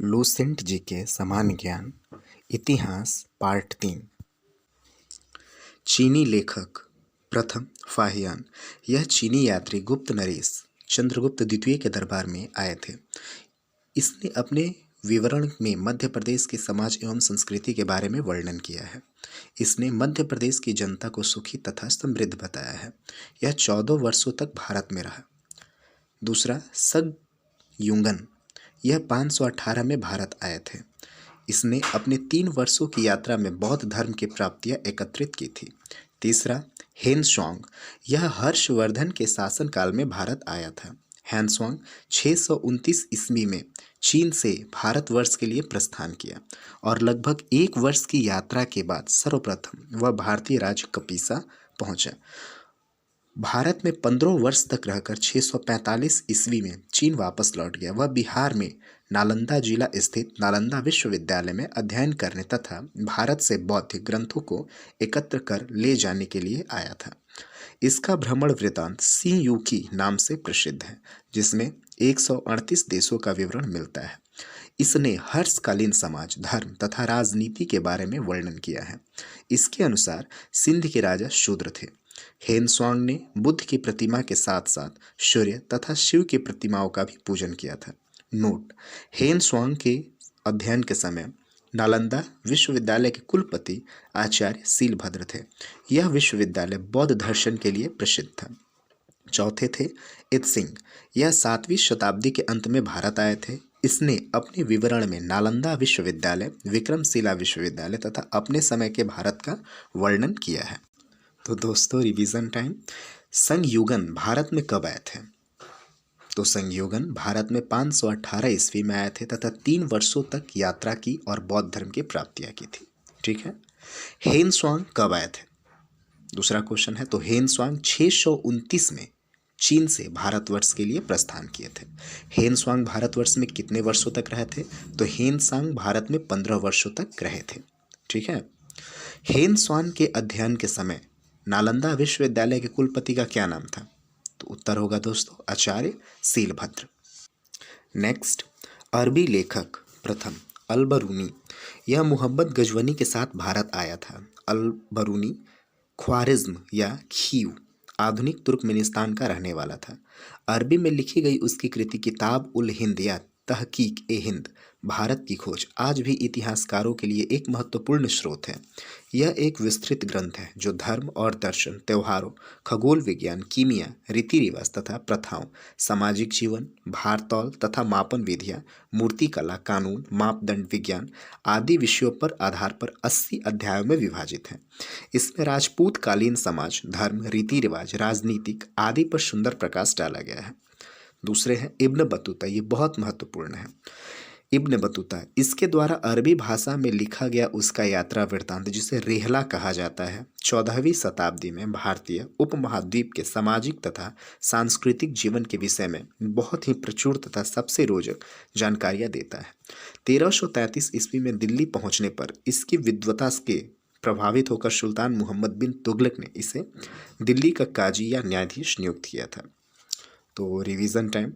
Lucent जी के समान ज्ञान इतिहास पार्ट 3। चीनी लेखक प्रथम फाहियान। यह चीनी यात्री गुप्त नरेश चंद्रगुप्त द्वितीय के दरबार में आए थे। इसने अपने विवरण में मध्य प्रदेश के समाज एवं संस्कृति के बारे में वर्णन किया है। इसने मध्य प्रदेश की जनता को सुखी तथा समृद्ध बताया है। यह 14 वर्षों तक भारत में रहा। दूसरा सग युंगन, यह 518 में भारत आए थे। इसने अपने 3 वर्षों की यात्रा में बौद्ध धर्म की प्राप्तियां एकत्रित की थी। तीसरा हेनसुआंग, यह हर्षवर्धन के शासनकाल में भारत आया था। हेनसुआंग 629 ईस्वी में चीन से भारतवर्ष के लिए प्रस्थान किया और लगभग 1 वर्ष की यात्रा के बाद सर्वप्रथम वह भारतीय राज्य कपिसा पहुंचा। भारत में 15 वर्ष तक रहकर 645 ईस्वी में चीन वापस लौट गया। वह बिहार में नालंदा जिला स्थित नालंदा विश्वविद्यालय में अध्ययन करने तथा भारत से बौद्ध ग्रंथों को एकत्र कर ले जाने के लिए आया था। इसका भ्रमण वृत्तांत सी यूकी नाम से प्रसिद्ध है, जिसमें 138 देशों का विवरण मिलता है। इसने हर्षकालीन समाज, धर्म तथा राजनीति के बारे में वर्णन किया है। इसके अनुसार सिंध के राजा शूद्र थे। हेनसुआंग ने बुद्ध की प्रतिमा के साथ साथ सूर्य तथा शिव की प्रतिमाओं का भी पूजन किया था। नोट: हेनसुआंग के अध्ययन के समय नालंदा विश्वविद्यालय के कुलपति आचार्य सीलभद्र थे। यह विश्वविद्यालय बौद्ध दर्शन के लिए प्रसिद्ध था। चौथे थे इत्सिंग, यह 7वीं शताब्दी के अंत में भारत आए थे। इसने अपने विवरण में नालंदा विश्वविद्यालय, विक्रमशिला विश्वविद्यालय तथा अपने समय के भारत का वर्णन किया है। तो दोस्तों रिवीजन टाइम। संगयुगन भारत में कब आए थे? तो संगयुगन भारत में 518 ईस्वी में आए थे तथा 3 वर्षों तक यात्रा की और बौद्ध धर्म की प्राप्तियां की थी। ठीक है। हेनसुआंग कब आए थे? दूसरा क्वेश्चन है। तो हेनसुआंग 629 में चीन से भारतवर्ष के लिए प्रस्थान किए थे। हेनसुआंग भारतवर्ष में कितने वर्षों तक रहे थे? तो हेनसुआंग भारत में 15 वर्षों तक रहे थे। ठीक है। हेनसुआंग के अध्ययन के समय नालंदा विश्वविद्यालय के कुलपति का क्या नाम था? तो उत्तर होगा दोस्तों आचार्य सीलभद्र। नेक्स्ट, अरबी लेखक प्रथम अल-बरूनी। यह मोहम्मद गजवनी के साथ भारत आया था। अल-बरूनी ख्वारिज्म या खीव आधुनिक तुर्कमेनिस्तान का रहने वाला था। अरबी में लिखी गई उसकी कृति किताब उल हिंद या तहकीक ए हिंद, भारत की खोज, आज भी इतिहासकारों के लिए एक महत्वपूर्ण स्रोत है। यह एक विस्तृत ग्रंथ है जो धर्म और दर्शन, त्योहारों, खगोल विज्ञान, कीमिया, रीति रिवाज तथा प्रथाओं, सामाजिक जीवन, भारतौल तथा मापन विधियाँ, मूर्तिकला, कानून, मापदंड विज्ञान आदि विषयों पर आधार पर 80 अध्यायों में विभाजित है। इसमें राजपूत कालीन समाज, धर्म, रीति रिवाज, राजनीतिक आदि पर सुंदर प्रकाश डाला गया है। दूसरे हैं इब्न बतूता। ये बहुत महत्वपूर्ण है। इब्न बतूता, इसके द्वारा अरबी भाषा में लिखा गया उसका यात्रा वृत्तांत, जिसे रेहला कहा जाता है, 14वीं शताब्दी में भारतीय उपमहाद्वीप के सामाजिक तथा सांस्कृतिक जीवन के विषय में बहुत ही प्रचुर तथा सबसे रोचक जानकारियां देता है। 1333 ईस्वी में दिल्ली पहुंचने पर इसकी विद्वता के प्रभावित होकर सुल्तान मोहम्मद बिन तुगलक ने इसे दिल्ली का काजी या न्यायाधीश नियुक्त किया था। तो रिवीजन टाइम।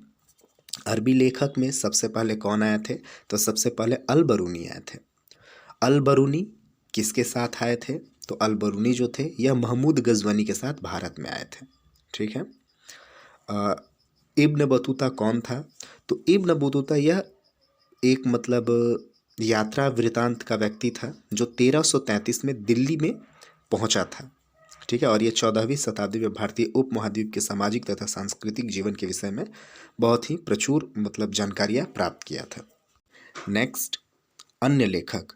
अरबी लेखक में सबसे पहले कौन आए थे? तो सबसे पहले अल-बरूनी आए थे। अल-बरूनी किसके साथ आए थे? तो अल-बरूनी जो थे यह महमूद गजवनी के साथ भारत में आए थे। ठीक है। इब्न बतूता कौन था? तो इब्न बतूता यह एक यात्रा वृत्तांत का व्यक्ति था जो 1333 में दिल्ली में पहुंचा था। ठीक है। और ये 14वीं शताब्दी में भारतीय उपमहाद्वीप के सामाजिक तथा सांस्कृतिक जीवन के विषय में बहुत ही प्रचुर जानकारियां प्राप्त किया था। नेक्स्ट, अन्य लेखक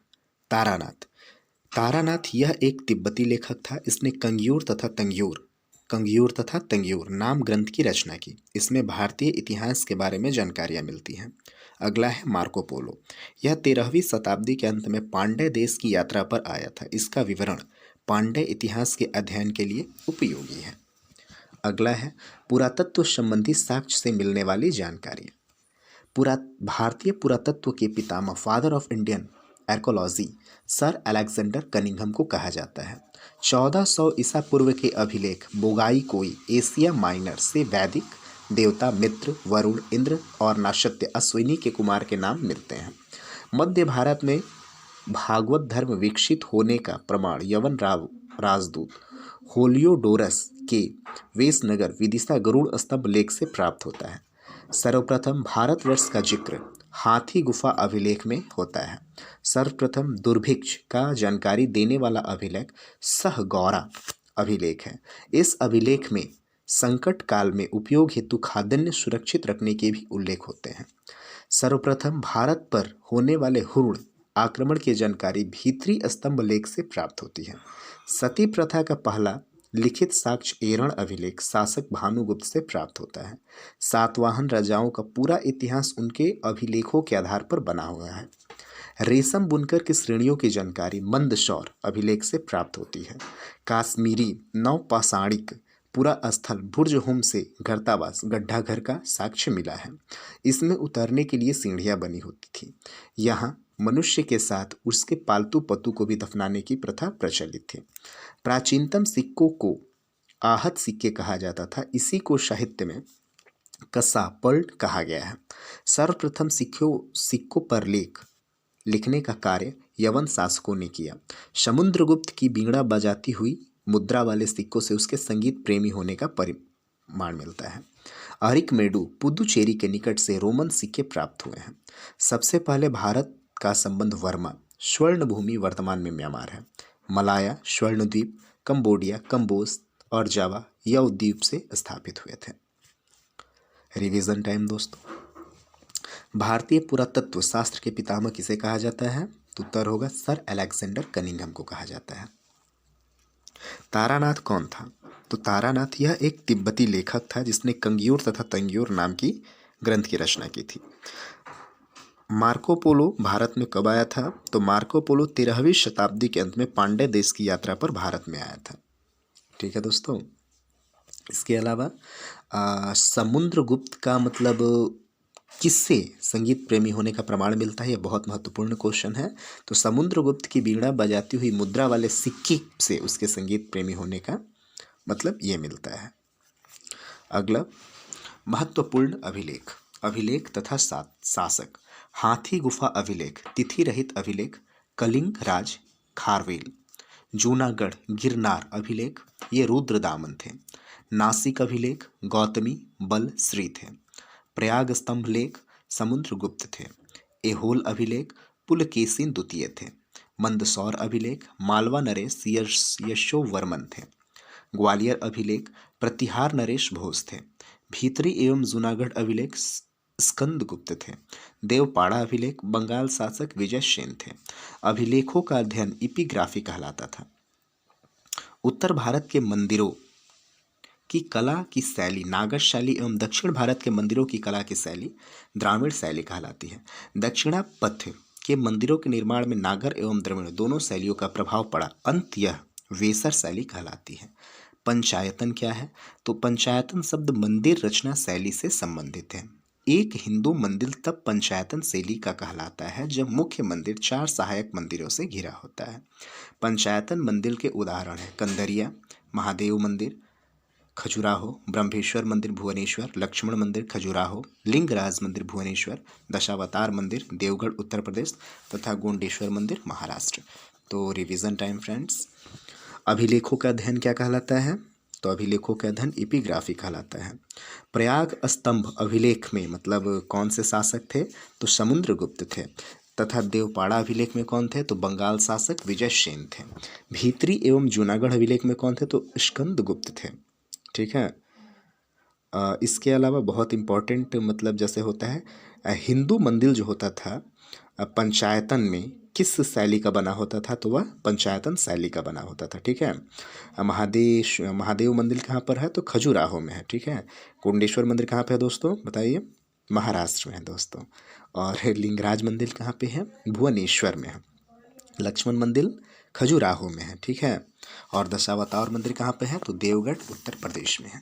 तारानाथ। तारानाथ यह एक तिब्बती लेखक था। इसने कंगियूर तथा तंगियूर नाम ग्रंथ की रचना की। इसमें भारतीय इतिहास के बारे में जानकारियां मिलती हैं। अगला है मार्को पोलो। यह 13वीं शताब्दी के अंत में पांड्य देश की यात्रा पर आया था। इसका विवरण पांड्य इतिहास के अध्ययन के लिए उपयोगी है। अगला है पुरातत्व संबंधी साक्ष्य से मिलने वाली जानकारी। भारतीय पुरातत्व के पितामह, father of Indian archaeology, Sir Alexander Cunningham को कहा जाता है। 1400 ईसा पूर्व के अभिलेख बोगाई कोई एशिया माइनर से वैदिक देवता मित्र, वरुण, इंद्र और नाशत्य, अश्विनी के कुमार के नाम मिलते हैं। मध्य भारत में भागवत धर्म विकसित होने का प्रमाण यवन राजदूत होलियोडोरस के वेसनगर विदिशा गरुड़ स्तंभ लेख से प्राप्त होता है। सर्वप्रथम भारतवर्ष का जिक्र हाथी गुफा अभिलेख में होता है। सर्वप्रथम दुर्भिक्ष का जानकारी देने वाला अभिलेख सहगौरा अभिलेख है। इस अभिलेख में संकट काल में उपयोग हेतु खाद्यान्न सुरक्षित रखने के भी उल्लेख होते हैं। सर्वप्रथम भारत पर होने वाले हुर्ण आक्रमण की जानकारी भीतरी स्तंभ लेख से प्राप्त होती है। सती प्रथा का पहला लिखित साक्ष्य एरण अभिलेख शासक भानुगुप्त से प्राप्त होता है। सातवाहन राजाओं का पूरा इतिहास उनके अभिलेखों के आधार पर बना हुआ है। रेशम बुनकर की श्रेणियों की जानकारी मंदसौर अभिलेख से प्राप्त होती है। काश्मीरी नवपाषाणिक पूरा स्थल भुर्जहुम से गर्तावास गड्ढा घर का साक्ष्य मिला है। इसमें उतरने के लिए सीढ़ियां बनी होती थी। यहाँ मनुष्य के साथ उसके पालतू पशु को भी दफनाने की प्रथा प्रचलित थी। प्राचीनतम सिक्कों को आहत सिक्के कहा जाता था। इसी को साहित्य में कसा पर्ल कहा गया है। सर्वप्रथम सिक्कों पर लेख लिखने का कार्य यवन शासकों ने किया। समुद्रगुप्त की बीड़ा बजाती हुई मुद्रा वाले सिक्कों से उसके संगीत प्रेमी होने का परिमाण मिलता है। अरिकमेडु पुदुचेरी के निकट से रोमन सिक्के प्राप्त हुए हैं। सबसे पहले भारत का संबंध वर्मा स्वर्ण भूमि वर्तमान में म्यांमार है। मलाया स्वर्ण द्वीप कंबोडिया कंबोज और जावा यव द्वीप से स्थापित हुए थे। रिवीजन टाइम दोस्तों, भारतीय पुरातत्व शास्त्र के पितामह किसे कहा जाता है? तो उत्तर होगा सर अलेक्जेंडर कनिंघम को कहा जाता है। तारानाथ कौन था? तो तारानाथ यह एक तिब्बती लेखक था जिसने कंग्यूर तथा तंग्यूर नाम की ग्रंथ की रचना की थी। मार्को पोलो भारत में कब आया था? तो मार्को पोलो 13वीं शताब्दी के अंत में पांड्य देश की यात्रा पर भारत में आया था। ठीक है दोस्तों। इसके अलावा समुद्रगुप्त का मतलब किससे संगीत प्रेमी होने का प्रमाण मिलता है? यह बहुत महत्वपूर्ण क्वेश्चन है। तो समुद्रगुप्त की बीड़ा बजाती हुई मुद्रा वाले सिक्के से उसके संगीत प्रेमी होने का मतलब ये मिलता है। अगला महत्वपूर्ण अभिलेख तथा शासक हाथी गुफा अभिलेख, तिथि रहित अभिलेख कलिंग राज खारवेल। जूनागढ़ गिरनार अभिलेख ये रुद्रदामन थे। नासिक अभिलेख गौतमी बल श्री थे। प्रयाग स्तंभ लेख समुद्रगुप्त थे। एहोल अभिलेख पुलकेशिन द्वितीय थे। मंदसौर अभिलेख मालवा नरेश यशोवर्मन थे। ग्वालियर अभिलेख प्रतिहार नरेश भोज थे। भीतरी एवं जूनागढ़ अभिलेख स्कंदगुप्त थे। देवपाड़ा अभिलेख बंगाल शासक विजय सेन थे। अभिलेखों का अध्ययन इपिग्राफी कहलाता था। उत्तर भारत के मंदिरों की कला की शैली नागर शैली एवं दक्षिण भारत के मंदिरों की कला की शैली द्राविड़ शैली कहलाती है। दक्षिणापथ के मंदिरों के निर्माण में नागर एवं द्रविड़ दोनों शैलियों का प्रभाव पड़ा। अंत यह वेसर शैली कहलाती है। पंचायतन क्या है? तो पंचायतन शब्द मंदिर रचना शैली से संबंधित है। एक हिंदू मंदिर तब पंचायतन शैली का कहलाता है जब मुख्य मंदिर 4 सहायक मंदिरों से घिरा होता है। पंचायतन मंदिर के उदाहरण है कंदरिया महादेव मंदिर खजुराहो, ब्रह्मेश्वर मंदिर भुवनेश्वर, लक्ष्मण मंदिर खजुराहो, लिंगराज मंदिर भुवनेश्वर, दशावतार मंदिर देवगढ़ उत्तर प्रदेश तथा गोंडेश्वर मंदिर महाराष्ट्र। तो रिवीजन टाइम फ्रेंड्स, अभिलेखों का अध्ययन क्या कहलाता है? तो अभिलेखों का अध्ययन एपिग्राफी कहलाता है। प्रयाग स्तंभ अभिलेख में मतलब कौन से शासक थे? तो समुद्रगुप्त थे। तथा देवपाड़ा अभिलेख में कौन थे? तो बंगाल शासक विजय सेन थे। भीतरी एवं जूनागढ़ अभिलेख में कौन थे? तो स्कंदगुप्त थे। ठीक है। इसके अलावा बहुत इम्पोर्टेंट मतलब जैसे होता है हिंदू मंदिर जो होता था पंचायतन में किस शैली का बना होता था? तो वह पंचायतन शैली का बना होता था। ठीक है। महादेव मंदिर कहाँ पर है? तो खजुराहो में है। ठीक है। कुंडेश्वर मंदिर कहाँ पे है दोस्तों? बताइए। महाराष्ट्र में है दोस्तों। और लिंगराज मंदिर कहाँ पे है? भुवनेश्वर में है। लक्ष्मण मंदिर खजुराहो में है। ठीक है। और दशावतार मंदिर कहाँ पे है? तो देवगढ़ उत्तर प्रदेश में है।